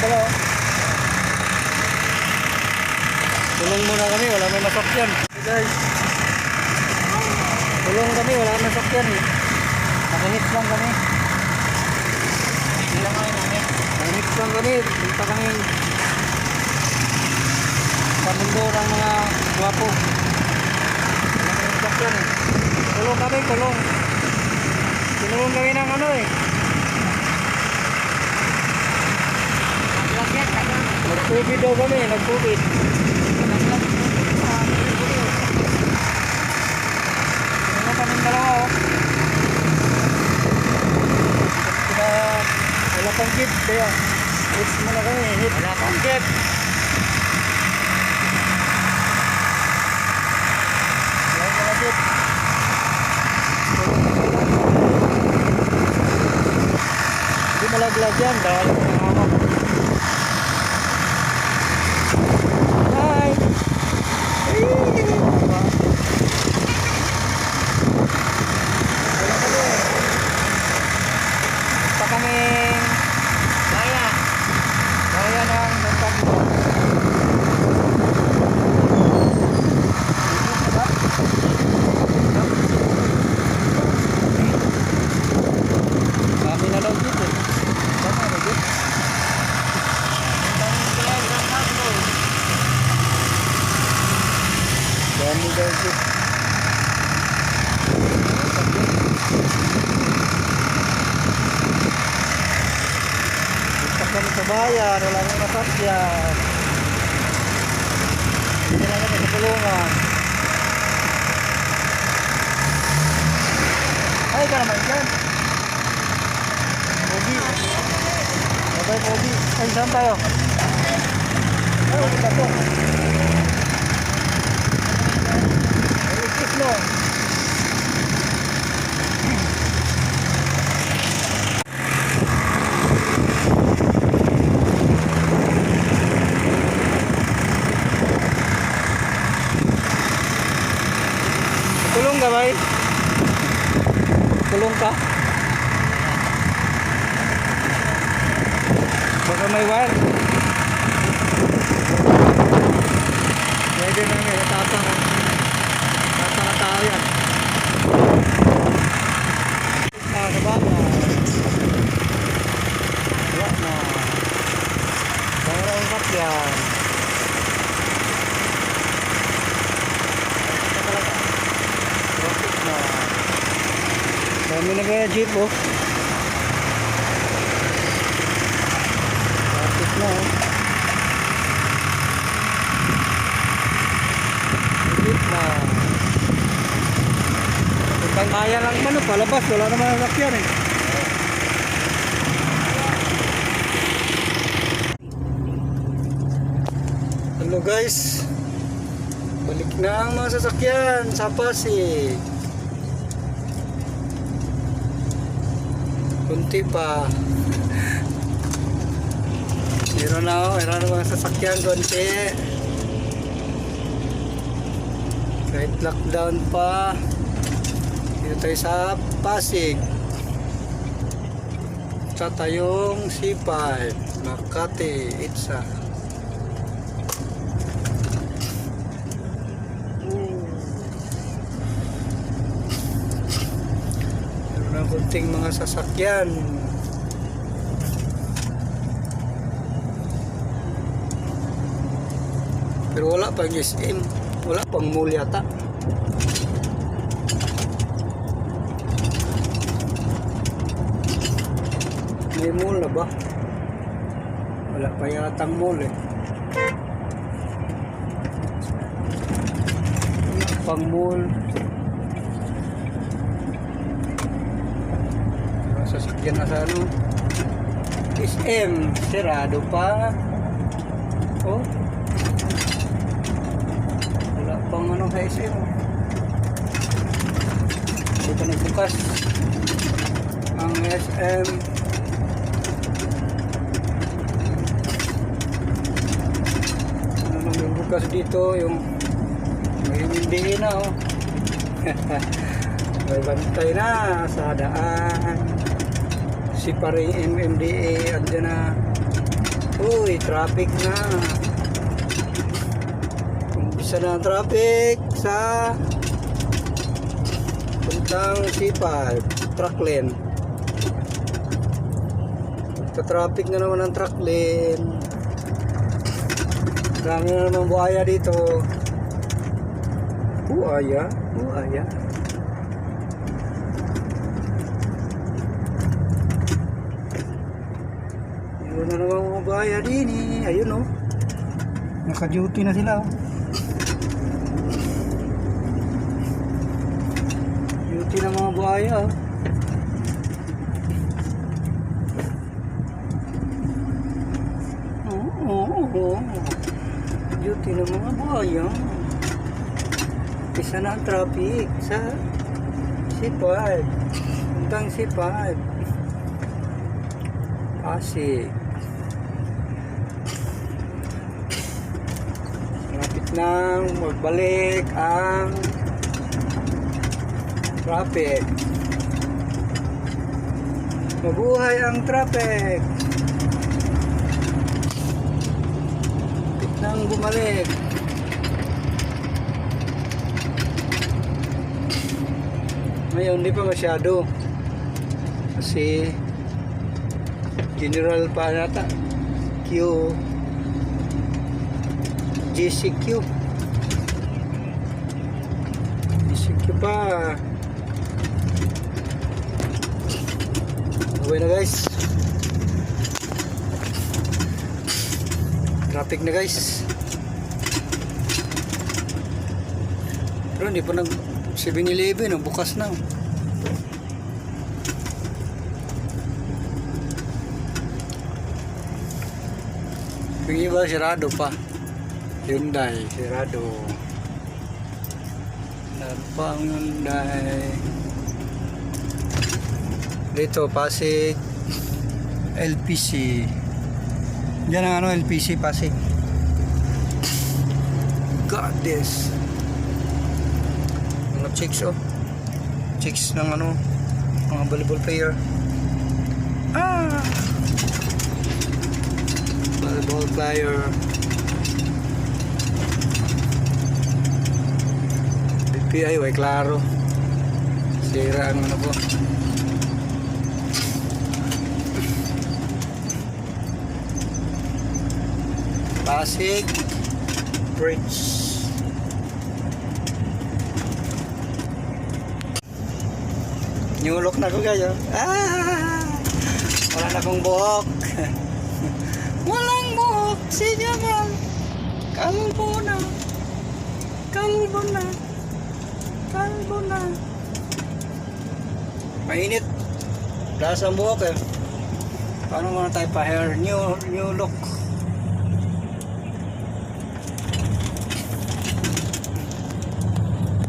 pala oh. Tulong muna kami, wala may masakyan. Hey guys, tulong kami, wala may masakyan eh. Nakahits lang kami. Nakahits lang kami. Punta kami sa mundo ng mga guwapo. Wala may masakyan eh. Tulong kami, tulong. Tulong kami ng ano eh. Nag-COVID daw kami, nag-COVID. Ano kami dalawa oh. Wala pang gift kaya hits muna kami, hit. Wala pang gift. Wala pang gift. Hindi malaglag yan dahil nangamak. Kami sa bayan, wala nang masakyan. Hindi na kami sa tulungan. Ay ka naman dyan. Pogi. Babay Pogi. Ay, saan tayo? Ay, ulit ako. Ay, ikit mo. Tulong ka ba? Tulong ka? Baka may wire. Pwede na nga, tatang. Tatang na tao yan. Diba? Wala na. Kaya ang kapyan. Dami na kaya jeep oh. Traffic na oh. Jeep na. Pag maya lang man oh, palabas. Wala naman ang sakyan eh. Hello guys. Balik na ang mga sasakyan sa Pasig. Kunti pa. Meron na oh, meron na mga sasakyan kunti. Kahit lockdown pa. Dito tayo sa Pasig. Sa tayong C5 Makati Itza. Kunting mga sasakyan. Pero wala pang SM, wala pang mall yata. May mall na ba? Wala pa yatang mall eh. Wala pang mall. Sasakyan na sa ano SM, sirado pa oh, wala pang ano sa SM hindi pa nagbukas ang SM. Ano nang nagbukas dito yung may hindi na oh. May bantay na sa daan. Si paring MMDA andyan na. Oh, Uy, traffic na. Umpisa na ang traffic sa puntang C5 truck lane. Traffic na naman ang truck lane. Dami na naman buhaya dito. Buhaya. Yun na naman mga buhaya din eh. Ayun oh. Naka-duty na sila oh. Duty na mga buhaya oh. Duty ng mga buhaya. Isa na ang traffic sa C5. Puntang C5. Pasig. Malapit nang magbalik ang traffic. Mabuhay ang traffic. Malapit nang bumalik. Ngayon, hindi pa masyado. Kasi general pa nata. GCQ pa. Okay na guys. Traffic na guys. Pero hindi pa nag 7-Eleven, bukas na. Yung iba sirado pa. Hyundai, sirado. Sirado pa ang Hyundai. Dito, Pasig LPC. Yan ang LPC, Pasig. Goddess. Chicks chicks ng mga volleyball player. Volleyball player. BPI way klaro. Sira ang po. Pasig Bridge. Nyulok na ko kayo. Wala na akong buhok. Walang buhok si Gamal. Kalbo na. Mainit. Lakas ang buhok eh. Paano muna tayo pa hair? New look.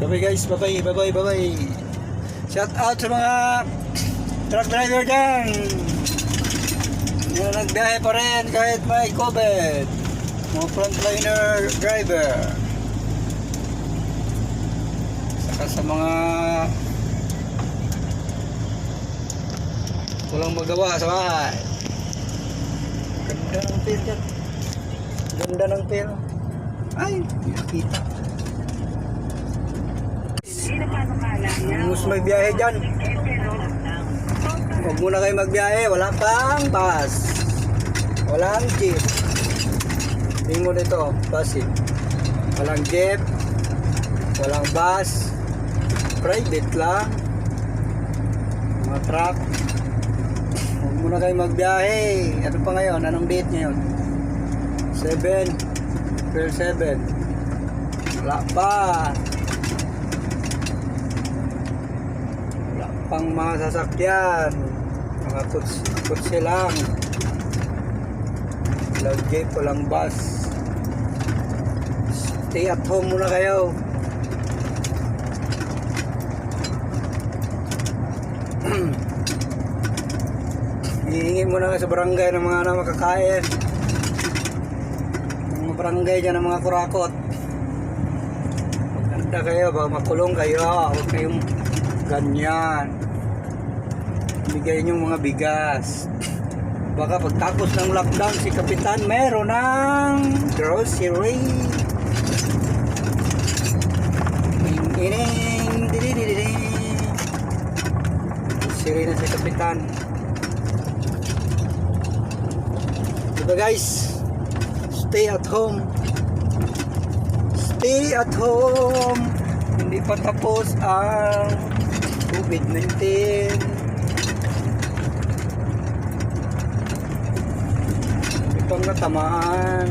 Bye guys. Bye. Shout out sa mga truck driver dyan. Yung nagbiyahe pa rin kahit may COVID. Mga frontliner driver. Saka sa mga walang magawa sa bahay. Ganda ng pil dyan. Ganda ng pil. Ay, nakita. Mas may biyahe dyan. Huwag muna kayo magbiyahe. Wala pang bus. Walang jeep. Tingin mo dito, Pasig. Walang jeep. Walang bus. Private lang. Mga truck. Huwag muna kayo magbiyahe. Ano pa ngayon? Anong date ngayon? 7. April 7. Wala pa. Pang mga sasakyan, mga kutsi lang, walang jeep, walang bus. Stay at home muna kayo. Hihingi muna sa barangay ng mga makakain, mga barangay dyan ng mga kurakot. Maganda kayo, baka makulong kayo. Huwag kayong ganyan. Bigay nyo mga bigas. Baka pagtapos ng lockdown si Kapitan meron ng grocery. Grocery na si Kapitan. Diba guys, stay at home. Stay at home. Hindi pa tapos ang COVID-19. Itong natamaan.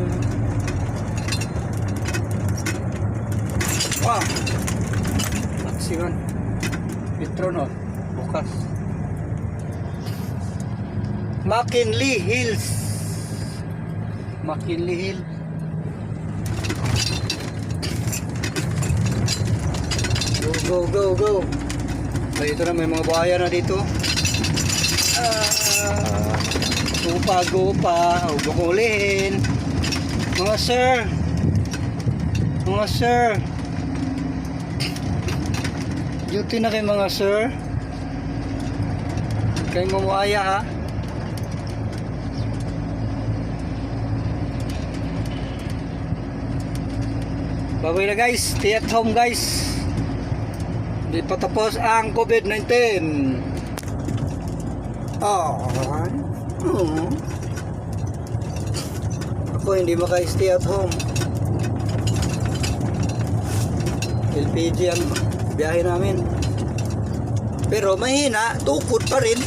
Wow, aksiyon. Petron, bukas. McKinley Hills. McKinley Hill. Go, go, go. So, ito na, may mga buhaya na dito. Gupa, gupa. Huwag mo kulihin. Mga sir. Mga sir. Duty na kayo mga sir. Kayong mamuaya ha. Bye-bye na guys. Stay at home guys. Hindi pa tapos ang COVID-19. Ako hindi maka-stay at home. LPG ang biyahe namin. Pero mahina, tukod pa rin.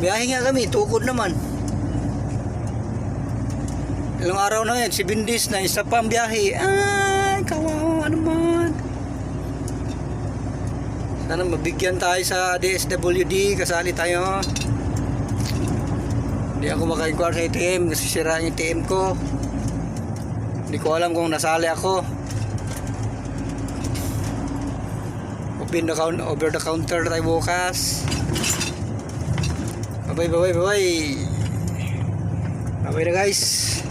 Biyahe nga kami, tukod naman. Ilang araw na yan, 7 days na, isa pa ang biyahe. Ay, kawawa naman. Sana mabigyan tayo sa DSWD, kasali tayo. Hindi ako maka-inquire sa ATM kasi sira yung ATM ko. Hindi ko alam kung nasali ako. Over the counter tayo bukas. Bye bye bye bye. Bye bye na guys.